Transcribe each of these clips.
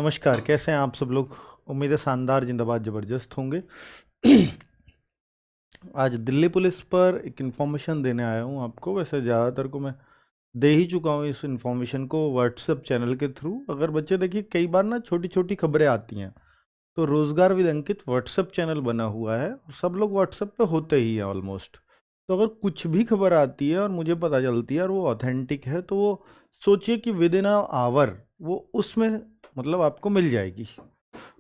नमस्कार, कैसे हैं आप सब लोग। उम्मीद है शानदार, जिंदाबाद, ज़बरदस्त होंगे। आज दिल्ली पुलिस पर एक इन्फॉर्मेशन देने आया हूँ आपको। वैसे ज़्यादातर को मैं दे ही चुका हूँ इस इन्फॉर्मेशन को व्हाट्सएप चैनल के थ्रू। अगर बच्चे देखिए, कई बार ना छोटी छोटी खबरें आती हैं, तो रोज़गार विद अंकित व्हाट्सएप चैनल बना हुआ है, सब लोग व्हाट्सएप पे होते ही हैं ऑलमोस्ट। तो अगर कुछ भी खबर आती है और मुझे पता चलती है और वो ऑथेंटिक है, तो वो सोचिए कि विद इन अ आवर वो उसमें मतलब आपको मिल जाएगी।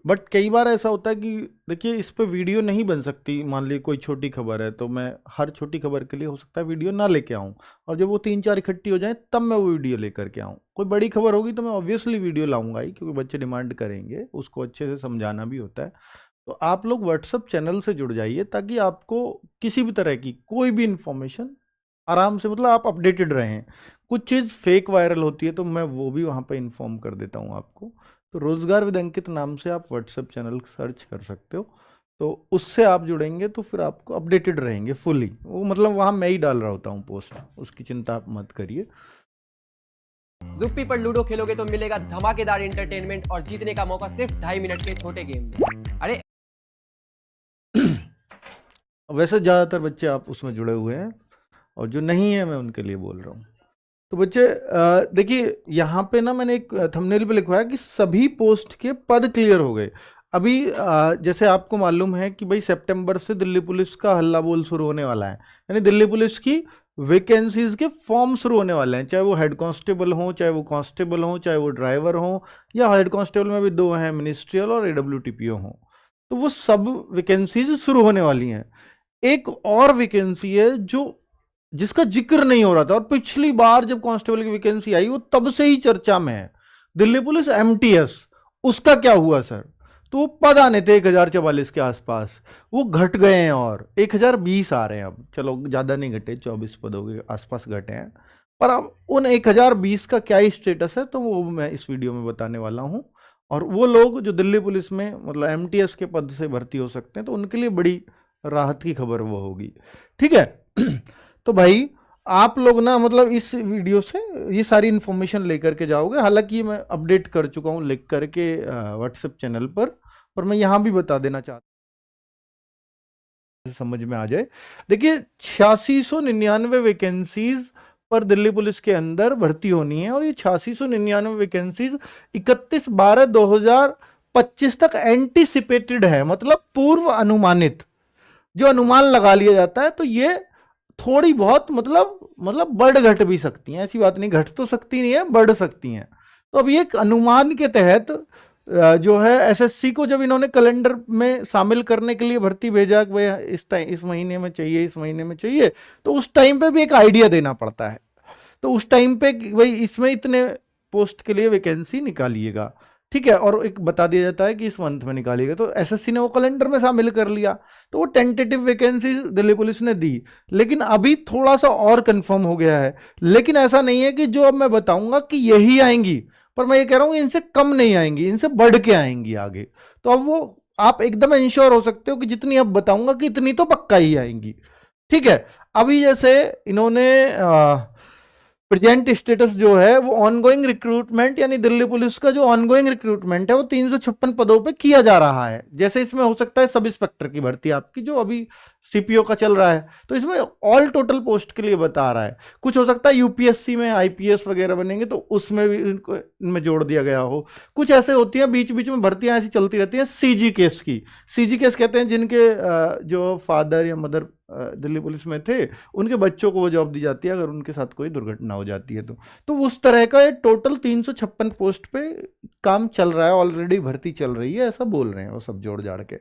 बट कई बार ऐसा होता है कि देखिए, इस पे वीडियो नहीं बन सकती। मान लीजिए कोई छोटी खबर है, तो मैं हर छोटी खबर के लिए हो सकता है वीडियो ना लेके आऊँ, और जब वो 3-4 इकट्ठी हो जाए तब मैं वो वीडियो लेकर के आऊँ। कोई बड़ी खबर होगी तो मैं ऑब्वियसली वीडियो लाऊंगा ही, क्योंकि बच्चे डिमांड करेंगे, उसको अच्छे से समझाना भी होता है। तो आप लोग व्हाट्सएप चैनल से जुड़ जाइए, ताकि आपको किसी भी तरह की कोई भी इंफॉर्मेशन आराम से, मतलब आप अपडेटेड रहें। कुछ चीज़ फेक वायरल होती है, तो मैं वो भी वहाँ पे इन्फॉर्म कर देता हूँ आपको। तो रोजगार विद अंकित नाम से आप व्हाट्सएप चैनल सर्च कर सकते हो, तो उससे आप जुड़ेंगे तो फिर आपको अपडेटेड रहेंगे फुली। वो मतलब वहाँ मैं ही डाल रहा होता हूँ पोस्ट, उसकी चिंता आप मत करिए। ज़ुप्पी पर लूडो खेलोगे तो मिलेगा धमाकेदार एंटरटेनमेंट और जीतने का मौका सिर्फ 2.5 मिनट के छोटे गेम में। अरे वैसे ज़्यादातर बच्चे आप उसमें जुड़े हुए हैं, और जो नहीं है मैं उनके लिए बोल रहा हूँ। तो बच्चे देखिए, यहाँ पे ना मैंने एक थंबनेल पे लिखवाया कि सभी पोस्ट के पद क्लियर हो गए। अभी जैसे आपको मालूम है कि भाई सितंबर से दिल्ली पुलिस का हल्ला बोल शुरू होने वाला है, यानी दिल्ली पुलिस की वैकेंसीज के फॉर्म शुरू होने वाले हैं। चाहे वो हेड कांस्टेबल हो, चाहे वो कांस्टेबल हो, चाहे वो ड्राइवर हो, या हेड कांस्टेबल में भी 2 हैं, मिनिस्ट्रियल और AWTPO हो। तो वो सब वैकेंसीज शुरू होने वाली हैं। एक और वैकेंसी है जो जिसका जिक्र नहीं हो रहा था, और पिछली बार जब कांस्टेबल की वैकेंसी आई वो तब से ही चर्चा में है, दिल्ली पुलिस MTS। उसका क्या हुआ सर? तो वो पद आने थे 1044 के आसपास, वो घट गए हैं और 1020 आ रहे हैं। अब चलो ज़्यादा नहीं घटे, 24 पदों के आसपास घटे हैं, पर अब उन 1020 का क्या स्टेटस है, तो वो मैं इस वीडियो में बताने वाला हूँ। और वो लोग जो दिल्ली पुलिस में मतलब MTS के पद से भर्ती हो सकते हैं, तो उनके लिए बड़ी राहत की खबर वो होगी। ठीक है। तो भाई, आप लोग ना मतलब इस वीडियो से ये सारी इन्फॉर्मेशन लेकर के जाओगे। हालांकि ये मैं अपडेट कर चुका हूँ लिख करके व्हाट्सएप चैनल पर मैं यहाँ भी बता देना चाहता हूँ, समझ में आ जाए। देखिए, 8699 वैकेंसीज पर दिल्ली पुलिस के अंदर भर्ती होनी है, और ये 8699 वैकेंसीज 31/12/2025 तक एंटीसिपेटेड है, मतलब पूर्व अनुमानित। जो अनुमान लगा लिया जाता है, तो ये थोड़ी बहुत मतलब बढ़ घट भी सकती हैं। ऐसी बात नहीं, घट तो सकती नहीं है, बढ़ सकती हैं। तो अब ये एक अनुमान के तहत जो है SSC को जब इन्होंने कैलेंडर में शामिल करने के लिए भर्ती भेजा कि भाई इस टाइम, इस महीने में चाहिए, इस महीने में चाहिए, तो उस टाइम पे भी एक आइडिया देना पड़ता है। तो उस टाइम पे भाई इसमें इतने पोस्ट के लिए वैकेंसी निकालिएगा, ठीक है, और एक बता दिया जाता है कि इस मंथ में निकालिएगा। तो SSC ने वो कैलेंडर में शामिल कर लिया, तो वो टेंटेटिव वैकेंसी दिल्ली पुलिस ने दी। लेकिन अभी थोड़ा सा और कंफर्म हो गया है। लेकिन ऐसा नहीं है कि जो अब मैं बताऊंगा कि यही आएंगी, पर मैं ये कह रहा हूं इनसे कम नहीं आएंगी, इनसे बढ़ के आएंगी आगे। तो अब वो आप एकदम इंश्योर हो सकते हो कि जितनी अब बताऊंगा कि इतनी तो पक्का ही आएंगी। ठीक है। अभी जैसे इन्होंने प्रेजेंट स्टेटस जो है वो ऑनगोइंग रिक्रूटमेंट, यानी दिल्ली पुलिस का जो ऑनगोइंग रिक्रूटमेंट है वो 356 पदों पे किया जा रहा है। जैसे इसमें हो सकता है सब इंस्पेक्टर की भर्ती आपकी जो अभी CPO का चल रहा है, तो इसमें ऑल टोटल पोस्ट के लिए बता रहा है। कुछ हो सकता है UPSC में IPS वगैरह बनेंगे, तो उसमें भी इनको इनमें जोड़ दिया गया हो। कुछ ऐसे होती है बीच बीच में भर्तियां ऐसी चलती रहती हैं CG केस की। CG केस कहते हैं जिनके जो फादर या मदर दिल्ली पुलिस में थे, उनके बच्चों को वो जॉब दी जाती है अगर उनके साथ कोई दुर्घटना हो जाती है तो उस तरह का ये टोटल 356 पोस्ट पे काम चल रहा है, ऑलरेडी भर्ती चल रही है, ऐसा बोल रहे हैं वो सब जोड़ जाड़ के।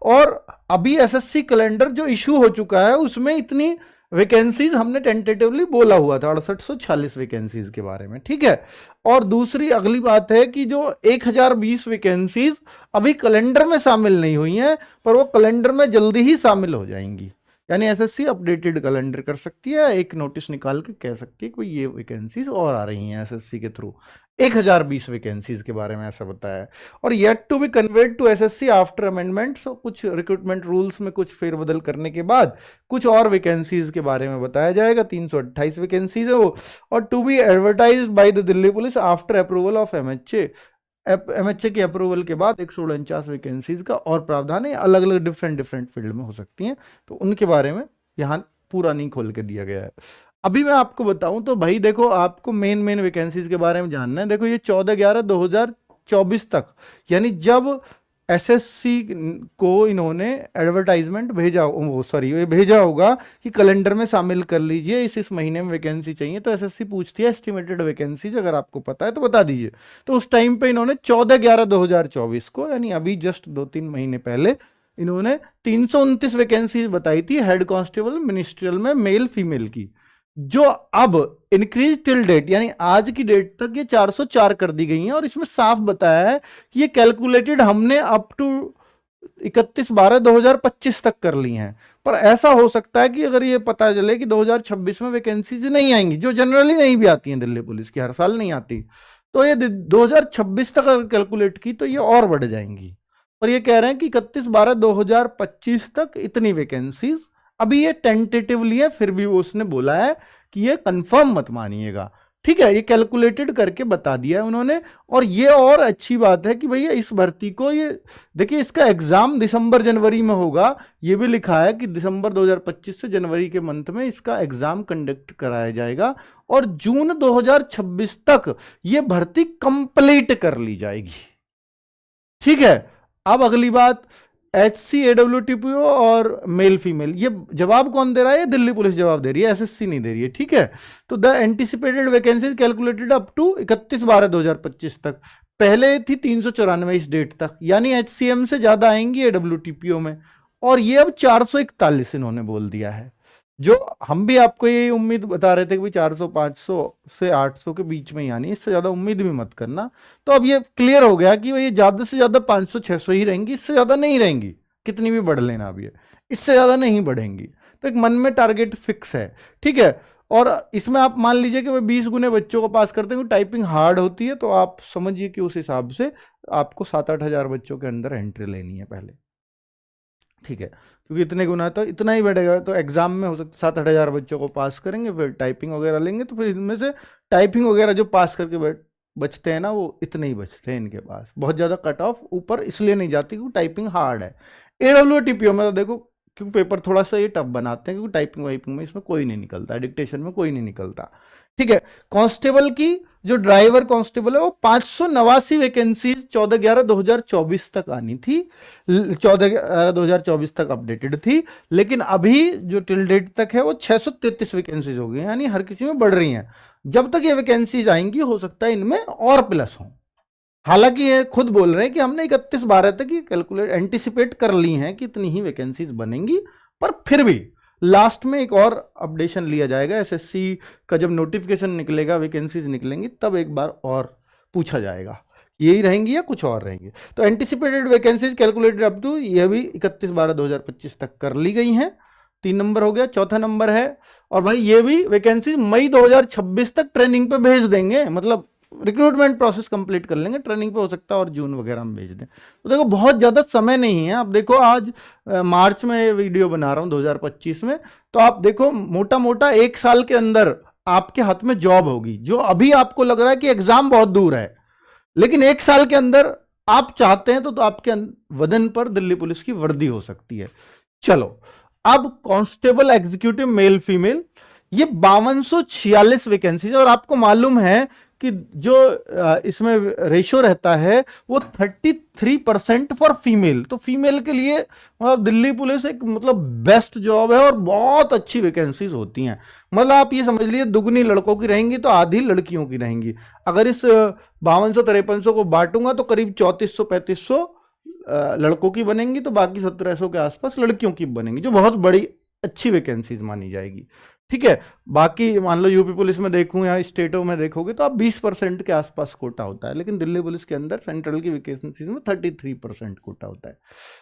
और अभी SSC कैलेंडर जो इशू हो चुका है उसमें इतनी वैकेंसीज हमने टेंटेटिवली बोला हुआ था, 6846 वैकेंसीज के बारे में। ठीक है। और दूसरी अगली बात है कि जो 1020 वैकेंसीज अभी कैलेंडर में शामिल नहीं हुई हैं, पर वो कैलेंडर में जल्दी ही शामिल हो जाएंगी। यानी SSC अपडेटेड कैलेंडर कर सकती है, एक नोटिस निकाल के कह सकती है कि ये वैकेंसीज और आ रही हैं SSC के थ्रू। 1020 वैकेंसीज के बारे में ऐसा बताया है। और yet to be conveyed to SSC after amendments, कुछ रिक्रूटमेंट रूल्स में कुछ फेरबदल करने के बाद कुछ और वैकेंसीज के बारे में बताया जाएगा। 328 वैकेंसीज है वो। और to be advertise by the Delhi police after approval of MHA, MHA की अप्रूवल के बाद 149 वैकेंसीज का और प्रावधान है, अलग अलग डिफरेंट फील्ड में हो सकती हैं, तो उनके बारे में यहाँ पूरा नहीं खोल के दिया गया है। अभी मैं आपको बताऊं तो भाई देखो, आपको मेन वैकेंसीज के बारे में जानना है। देखो ये 14/11/2024 तक, यानी जब एसएससी को इन्होंने एडवर्टाइजमेंट भेजा, ये भेजा होगा कि कैलेंडर में शामिल कर लीजिए, इस महीने में वैकेंसी चाहिए, तो एसएससी पूछती है एस्टिमेटेड वैकेंसीज, अगर आपको पता है तो बता दीजिए। तो उस टाइम पे इन्होंने 14/11/2024 को, यानी अभी जस्ट 2-3 महीने पहले, इन्होंने 329 वैकेंसीज बताई थी हेड कांस्टेबल मिनिस्ट्रियल में, मेल फीमेल की, जो अब इंक्रीज टिल डेट यानी आज की डेट तक ये 404 कर दी गई हैं। और इसमें साफ बताया है कि ये कैलकुलेटेड हमने अप टू 31/12/2025 तक कर ली हैं। पर ऐसा हो सकता है कि अगर ये पता चले कि 2026 में वैकेंसीज नहीं आएंगी, जो जनरली नहीं भी आती हैं दिल्ली पुलिस की, हर साल नहीं आती, तो ये 2026 तक अगर कैलकुलेट की तो ये और बढ़ जाएंगी। पर ये कह रहे हैं कि 31/12/2025 तक इतनी वैकेंसीज, अभी ये टेंटेटिवली है, फिर भी वो उसने बोला है कि ये कंफर्म मत मानिएगा, ठीक है, ये कैलकुलेटेड करके बता दिया है उन्होंने। और ये और अच्छी बात है कि भैया इस भर्ती को, ये देखिए इसका एग्जाम दिसंबर जनवरी में होगा, ये भी लिखा है कि दिसंबर 2025 से जनवरी के मंथ में इसका एग्जाम कंडक्ट कराया जाएगा, और जून 2026 तक ये भर्ती कंप्लीट कर ली जाएगी, ठीक है। अब अगली बात, HCAWTPO और मेल फीमेल, ये जवाब कौन दे रहा है? ये दिल्ली पुलिस जवाब दे रही है, एसएससी नहीं दे रही है, ठीक है। तो the anticipated vacancies calculated up to 31/12/2025 तक, पहले थी 394 इस डेट तक, यानी HCM से ज्यादा आएंगी AWTPO में, और ये अब 441 इन्होंने बोल दिया है। जो हम भी आपको ये उम्मीद बता रहे थे कि 400-500 से 800 के बीच में, यानी इससे ज्यादा उम्मीद भी मत करना। तो अब ये क्लियर हो गया कि ये ज्यादा से ज्यादा 500-600 ही रहेंगी, इससे ज्यादा नहीं रहेंगी, कितनी भी बढ़ लेना, अब ये इससे ज्यादा नहीं बढ़ेंगी। तो एक मन में टारगेट फिक्स है, ठीक है। और इसमें आप मान लीजिए कि 20 गुने बच्चों को पास करते हैं, टाइपिंग हार्ड होती है, तो आप समझिए कि उस हिसाब से आपको 7-8 हजार बच्चों के अंदर एंट्री लेनी है पहले, ठीक है, क्योंकि इतने गुना तो इतना ही बढ़ेगा। तो एग्जाम में हो सकता है 7-8 हजार बच्चों को पास करेंगे, फिर टाइपिंग वगैरह लेंगे, तो फिर इनमें से टाइपिंग वगैरह जो पास करके बचते हैं ना, वो इतने ही बचते हैं इनके पास, बहुत ज़्यादा कट ऑफ ऊपर इसलिए नहीं जाती क्योंकि टाइपिंग हार्ड है। AWTPO में तो देखो, क्योंकि पेपर थोड़ा सा ये टफ बनाते हैं, क्योंकि टाइपिंग वाइपिंग में इसमें कोई नहीं निकलता, डिक्टेशन में कोई नहीं निकलता, ठीक है। कांस्टेबल की जो ड्राइवर कांस्टेबल है, वो 589 वैकेंसीज 14/11/2024 तक आनी थी, 14/11/2024 तक अपडेटेड थी, लेकिन अभी जो टिल डेट तक है वो 633 वैकेंसीज हो गई, यानी हर किसी में बढ़ रही हैं। जब तक ये वैकेंसीज आएंगी, हो सकता है इनमें और प्लस हो। हालांकि ये खुद बोल रहे हैं कि हमने 31/12 तक ये कैलकुलेट एंटिसिपेट कर ली हैं कि इतनी ही वैकेंसीज बनेंगी, पर फिर भी लास्ट में एक और अपडेशन लिया जाएगा, एसएससी का जब नोटिफिकेशन निकलेगा, वैकेंसीज निकलेंगी, तब एक बार और पूछा जाएगा यही रहेंगी या कुछ और रहेंगी। तो anticipated vacancies calculated up to, ये भी 31/12/2025 तक कर ली गई हैं। 3 नंबर हो गया। चौथा नंबर है, और भाई ये भी वैकेंसी मई 2026 तक ट्रेनिंग पे भेज देंगे, मतलब रिक्रूटमेंट प्रोसेस कंप्लीट कर लेंगे, ट्रेनिंग पे हो सकता है और जून वगैरह में भेज दें। तो देखो बहुत ज़्यादा समय नहीं है। अब देखो आज मार्च में ये वीडियो बना रहा हूँ 2025 में, तो आप देखो मोटा मोटा 1 साल के अंदर आपके हाथ में जॉब होगी। जो अभी आपको लग रहा है कि एग्जाम बहुत दूर है, लेकिन 1 साल के अंदर आप चाहते हैं तो आपके वजन पर दिल्ली पुलिस की वर्दी हो सकती है। चलो अब कांस्टेबल एग्जीक्यूटिव मेल फीमेल, ये 5246 वैकेंसीज, और आपको मालूम है कि जो इसमें रेशियो रहता है वो 33% फॉर फीमेल। तो फीमेल के लिए मतलब दिल्ली पुलिस एक मतलब बेस्ट जॉब है, और बहुत अच्छी वैकेंसीज होती हैं। मतलब आप ये समझ लीजिए दुगनी लड़कों की रहेंगी तो आधी लड़कियों की रहेंगी। अगर इस 5200-5300 को बांटूंगा तो करीब 3400-3500 लड़कों की बनेंगी, तो बाकी 1700 के आसपास लड़कियों की बनेंगी, जो बहुत बड़ी अच्छी वैकेंसीज मानी जाएगी, ठीक है। बाकी मान लो यूपी पुलिस में देखूं या स्टेटों में देखोगे तो आप 20% के आसपास कोटा होता है, लेकिन दिल्ली पुलिस के अंदर सेंट्रल की वैकेंसीज में 33% कोटा होता है।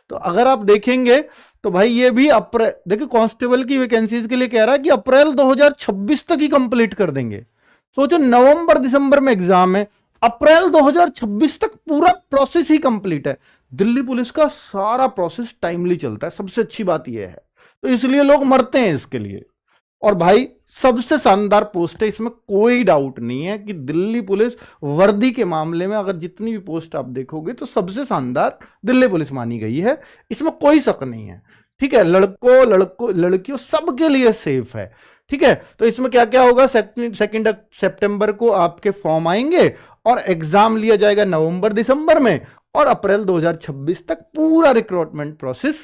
तो अगर आप देखेंगे तो भाई ये भी देखिए कांस्टेबल की वैकेंसीज के लिए कह रहा है कि अप्रैल 2026 तक ही कंप्लीट कर देंगे। सोचो नवंबर दिसंबर में एग्जाम है, अप्रैल 2026 तक पूरा प्रोसेस ही कंप्लीट है। दिल्ली पुलिस का सारा प्रोसेस टाइमली चलता है, सबसे अच्छी बात यह है, तो इसलिए लोग मरते हैं इसके लिए। और भाई सबसे शानदार पोस्ट है, इसमें कोई डाउट नहीं है कि दिल्ली पुलिस वर्दी के मामले में अगर जितनी भी पोस्ट आप देखोगे तो सबसे शानदार दिल्ली पुलिस मानी गई है, इसमें कोई शक नहीं है। ठीक है, लड़कों लड़कियों सबके लिए सेफ है। ठीक है, तो इसमें क्या क्या होगा, 2 सितंबर को आपके फॉर्म आएंगे और एग्जाम लिया जाएगा नवंबर दिसंबर में, और अप्रैल 2026 तक पूरा रिक्रूटमेंट प्रोसेस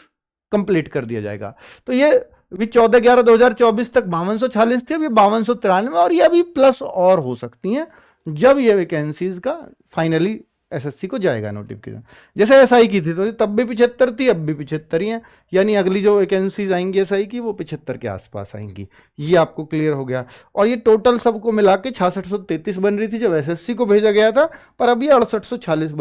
कंप्लीट कर दिया जाएगा। तो ये 14/11/2024 तक 5246 थी, अभी 5293, और ये अभी प्लस और हो सकती हैं जब ये वैकेंसीज का फाइनली एसएससी को जाएगा नोटिफिकेशन। जैसे एसआई की थी तो तब भी 75 थी, अब भी 75 ही है, यानी अगली जो वैकेंसीज आएंगी एसआई की वो 75 के आसपास आएंगी। ये आपको क्लियर हो गया। और ये टोटल सबको मिला के 6633 बन रही थी जब एसएससी को भेजा गया था, पर अब ये 6846